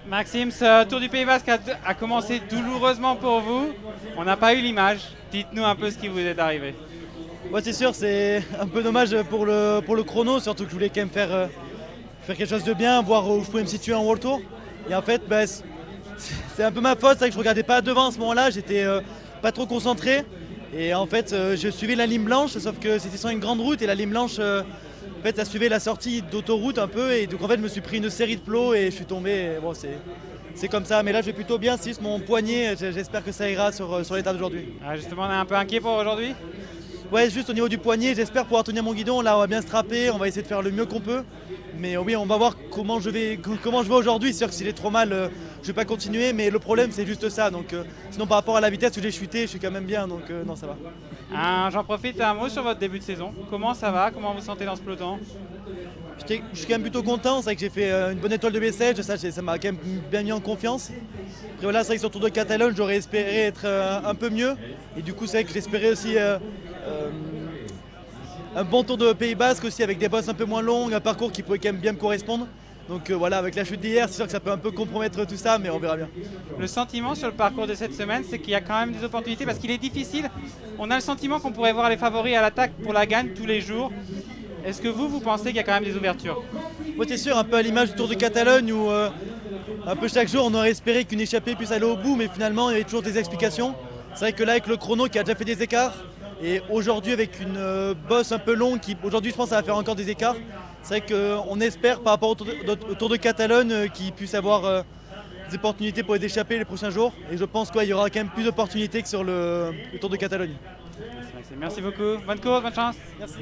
Maxime, ce Tour du Pays Basque a commencé douloureusement pour vous. On n'a pas eu l'image. Dites-nous un peu ce qui vous est arrivé. Ouais, c'est sûr, c'est un peu dommage pour le chrono, surtout que je voulais quand même faire quelque chose de bien, voir où je pouvais me situer en World Tour. Et en fait, c'est un peu ma faute, c'est vrai que je regardais pas devant à ce moment-là, j'étais pas trop concentré. Et en fait, je suivais la ligne blanche, sauf que c'était sur une grande route et la ligne blanche, en fait, ça suivait la sortie d'autoroute un peu. Et donc en fait, je me suis pris une série de plots et je suis tombé. Et bon, c'est comme ça, mais là je vais plutôt bien, c'est juste mon poignet, j'espère que ça ira sur l'état d'aujourd'hui. Ah, justement, on est un peu inquiet pour aujourd'hui. Ouais, juste au niveau du poignet, j'espère pouvoir tenir mon guidon. Là, on va bien se trapper, on va essayer de faire le mieux qu'on peut. Mais oui, on va voir comment je vais aujourd'hui. C'est sûr que s'il est trop mal, je vais pas continuer. Mais le problème, c'est juste ça. Donc, sinon, par rapport à la vitesse où j'ai chuté, je suis quand même bien. Donc, non, ça va. J'en profite, un mot sur votre début de saison. Comment ça va? Comment vous sentez dans ce peloton? Je suis quand même plutôt content. C'est vrai que j'ai fait une bonne étoile de Bessèges. Ça m'a quand même bien mis en confiance. Après, voilà, c'est vrai que sur le Tour de Catalogne, j'aurais espéré être un peu mieux. Et du coup, c'est vrai que j'espérais aussi un bon Tour de Pays Basque aussi, avec des bosses un peu moins longues, un parcours qui pouvait quand même bien me correspondre. Donc voilà, avec la chute d'hier, c'est sûr que ça peut un peu compromettre tout ça, mais on verra bien. Le sentiment sur le parcours de cette semaine, c'est qu'il y a quand même des opportunités parce qu'il est difficile. On a le sentiment qu'on pourrait voir les favoris à l'attaque pour la gagne tous les jours. Est-ce que vous pensez qu'il y a quand même des ouvertures? Moi, c'est sûr, un peu à l'image du Tour de Catalogne où un peu chaque jour on aurait espéré qu'une échappée puisse aller au bout, mais finalement il y avait toujours des explications. C'est vrai que là, avec le chrono qui a déjà fait des écarts, et aujourd'hui avec une bosse un peu longue qui aujourd'hui je pense ça va faire encore des écarts. C'est vrai qu'on espère par rapport au Tour de Catalogne qu'il puisse avoir des opportunités pour les échapper les prochains jours. Et je pense qu'il y aura quand même plus d'opportunités que sur le Tour de Catalogne. Merci beaucoup. Bonne course, bonne chance. Merci.